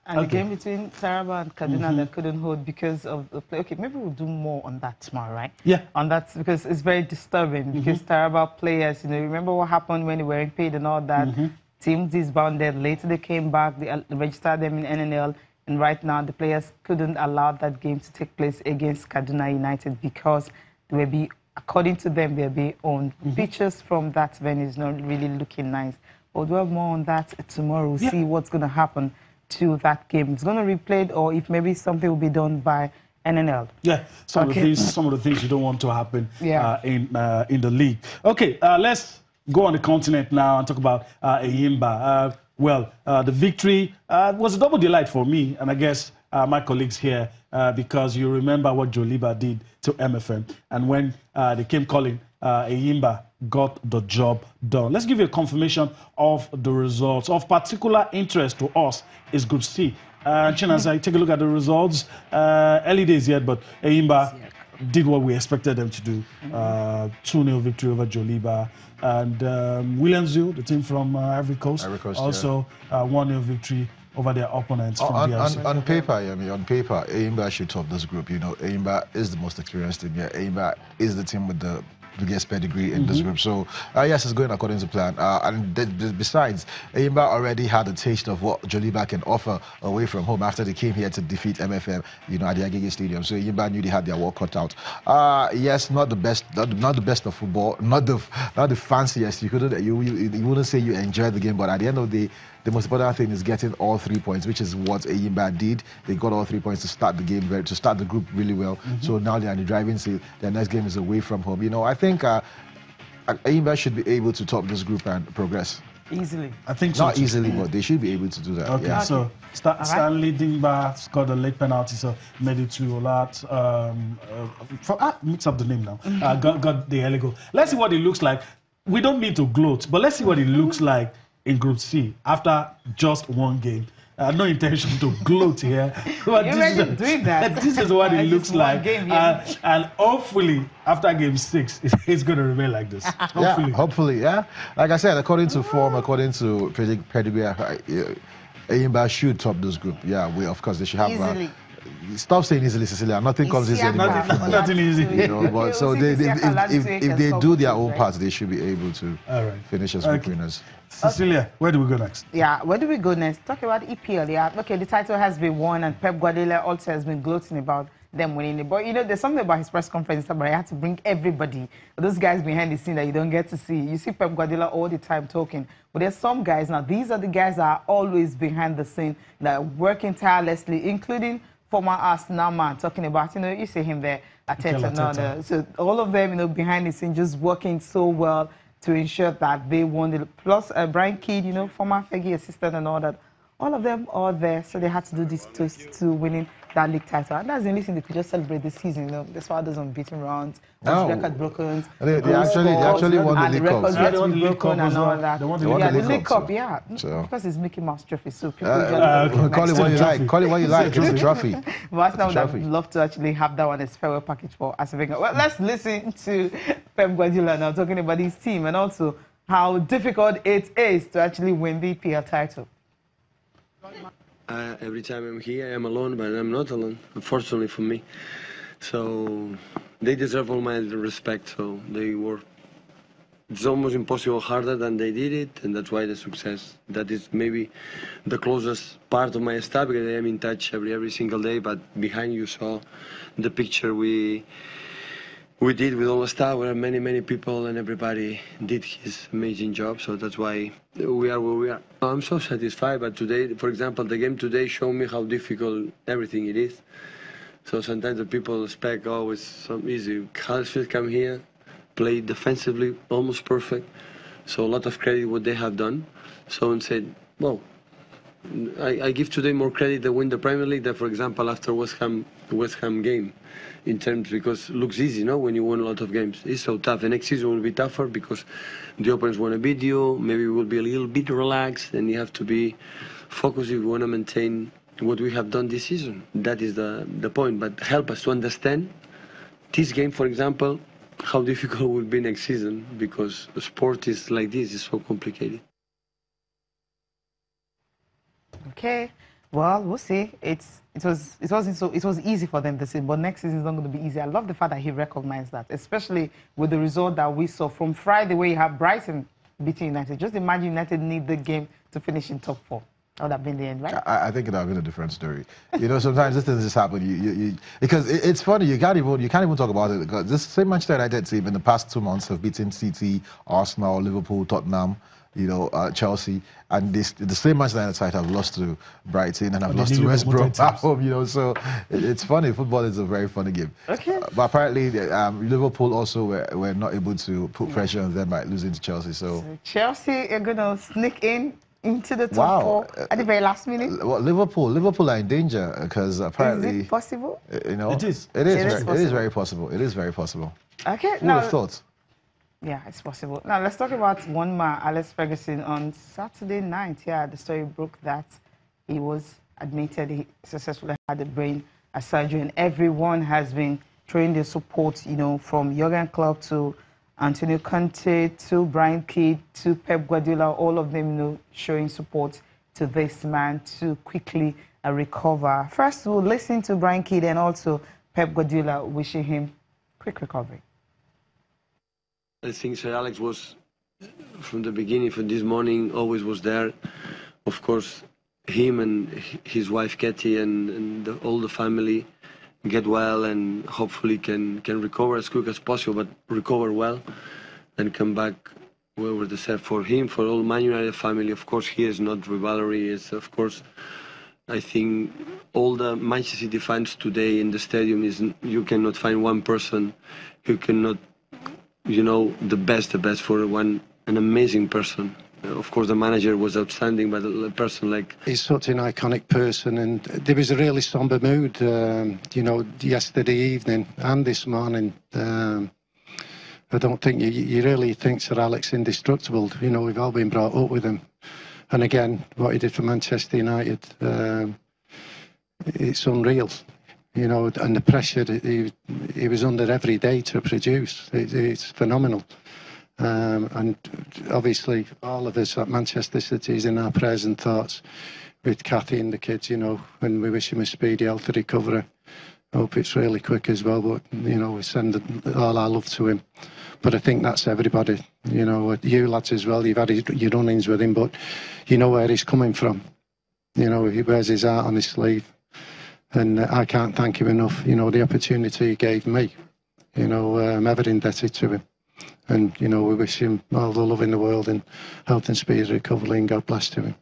And the game between Taraba and Kaduna that couldn't hold because of the play. Okay, maybe we'll do more on that tomorrow, right? Yeah. On that, because it's very disturbing. Because Taraba players, you know, remember what happened when they weren't paid and all that? Teams disbanded. Later they came back. They registered them in NNL. And right now the players couldn't allow that game to take place against Kaduna United because they will be, according to them, they'll be owned. Pictures from that venue is not really looking nice. We'll do more on that tomorrow. We'll see what's going to happen to that game. It's going to be replayed, or if maybe something will be done by NNL. Yeah, some of the things you don't want to happen in the league. Okay, let's go on the continent now and talk about Eyimba. The victory was a double delight for me, and I guess my colleagues here, because you remember what Joliba did to MFM, and when they came calling, Eyimba got the job done. Let's give you a confirmation of the results. Of particular interest to us is Group C. Chinasa, take a look at the results. Early days yet, but Eyimba did what we expected them to do. 2-0 victory over Joliba. And Williamsville, the team from Ivory Coast, also 1-0 victory over their opponents from DRC. On paper, on paper, Eyimba should top this group. You know, Eyimba is the most experienced team here. Eyimba is the team with the biggest pedigree in this group. So, yes, it's going according to plan. And besides, Eyimba already had a taste of what Joliba can offer away from home after they came here to defeat MFM, you know, at the Agege Stadium. So Eyimba knew they had their work cut out. Yes, not the best of football, not the fanciest. You wouldn't say you enjoyed the game, but at the end of the day, the most important thing is getting all 3 points, which is what Eyimba did. They got all 3 points to start the game, to start the group really well. So now they're in the driving seat. Their next game is away from home. You know, I think Eyimba should be able to top this group and progress. Easily. I think so. Not easily, but they should be able to do that. Okay, so Stanley Dingba scored a late penalty, so made it to Olat. Mix up the name now. Got the early goal. Let's see what it looks like. We don't mean to gloat, but let's see what it looks like in Group C after just one game. No intention to gloat here. But this is what it looks like. And hopefully, after game 6, it's going to remain like this. Hopefully, yeah. Like I said, according to form, according to pedigree, Eyimba should top this group. Yeah, of course, they should have... Easily. Stop saying easily, Cecilia. Nothing comes easy anymore. Nothing easy. You know, but so if they do their own part, they should be able to finish as group winners. Cecilia, where do we go next? Yeah, where do we go next? Talk about EPL. Yeah, okay, the title has been won, and Pep Guardiola also has been gloating about them winning it. But you know, there's something about his press conference but I had to bring everybody, those guys behind the scene that you don't get to see. You see Pep Guardiola all the time talking, but there's some guys now. These are the guys that are always behind the scene, that are working tirelessly, including former Arsenal man, talking about, you know, you see him there, Ateta. So all of them, you know, behind the scene, just working so well to ensure that they won it. Plus, Brian Kidd, you know, former Fergie assistant and all that. All of them are there, so they had to do this to winning that league title. And that's the only thing they could just celebrate this season, you know. That's why those unbeaten rounds, record broken. They actually won the league cup. They won the league cup and all that. They won the league cup, yeah. So. Because it's Mickey Mouse trophy, so people call it what you like. Call it what you like. It's a trophy. But I would love to actually have that one as farewell package for Asavenga. Well, let's listen to Pep Guardiola now talking about his team and also how difficult it is to actually win the EPL title. Every time I'm here, I'm alone, but I'm not alone, unfortunately for me. So they deserve all my respect. So they work. It's almost impossible harder than they did it, and that's why the success. That is maybe the closest part of my staff because I am in touch every single day. But behind you saw the picture we did with all the staff, where many people and everybody did his amazing job. So that's why we are where we are. I'm so satisfied. But today, for example, the game today showed me how difficult everything it is. So sometimes the people expect, oh, it's so easy. Huddersfield come here, play defensively, almost perfect. So a lot of credit what they have done. So and said, well, I give today more credit to win the Premier League than, for example, after West Ham game. In terms, because it looks easy, no? When you win a lot of games. It's so tough. The next season will be tougher because the opponents want to beat you. Maybe we will be a little bit relaxed, and you have to be focused if you want to maintain what we have done this season. That is the point. But help us to understand this game, for example, how difficult it will be next season because sport is like this, it's so complicated. Okay. Well, we'll see. It was easy for them this season, but next season is not going to be easy. I love the fact that he recognized that, especially with the result that we saw from Friday, where you have Brighton beating United. Just imagine United need the game to finish in top 4. That would have been the end, right? I think it would have been a different story. You know, sometimes this things just happen. Because it's funny. You can't even talk about it, because this same Manchester United team in the past 2 months have beaten City, Arsenal, Liverpool, Tottenham, you know, Chelsea, and the same Manchester United side have lost to Brighton and have lost to West Brom at home. You know, so it's funny. Football is a very funny game. Okay. But apparently, Liverpool also were not able to put pressure on them by losing to Chelsea. So Chelsea are gonna sneak into the top 4 at the very last minute. Well, Liverpool are in danger, because apparently. Is it possible? You know, it is. It is very possible. It is very possible. Okay. Who would have thought? Yeah, it's possible. Now, let's talk about one man, Alex Ferguson. On Saturday night, the story broke that he was admitted he successfully had a brain surgery, and everyone has been throwing their support, you know, from Jurgen Klopp to Antonio Conte to Brian Kidd to Pep Guardiola, all of them, you know, showing support to this man to quickly recover. First, we'll listen to Brian Kidd and also Pep Guardiola wishing him quick recovery. I think Sir Alex was, from the beginning, from this morning, always was there. Of course, him and his wife Katie and all the family get well and hopefully can recover as quick as possible, but recover well and come back where we're set for him, for all Man United family. Of course, here is not rivalry. It's, of course, I think all the Manchester City fans today in the stadium you cannot find one person who cannot, you know, the best for an amazing person. Of course, the manager was outstanding, but a person like... He's such an iconic person, and there was a really somber mood, you know, yesterday evening and this morning. I don't think you really think Sir Alex indestructible. You know, we've all been brought up with him. And again, what he did for Manchester United, it's unreal. You know, and the pressure that he was under every day to produce, it's phenomenal. And obviously, all of us at Manchester City is in our prayers and thoughts with Kathy and the kids, you know, and we wish him a speedy, healthy recovery. Hope it's really quick as well, but, you know, we send all our love to him. But I think that's everybody, you know, you lads as well, you've had your run-ins with him, but you know where he's coming from. You know, he wears his heart on his sleeve. And I can't thank him enough, you know, the opportunity he gave me. You know, I'm ever indebted to him. And, you know, we wish him all the love in the world and health and speed recovery, and God bless to him.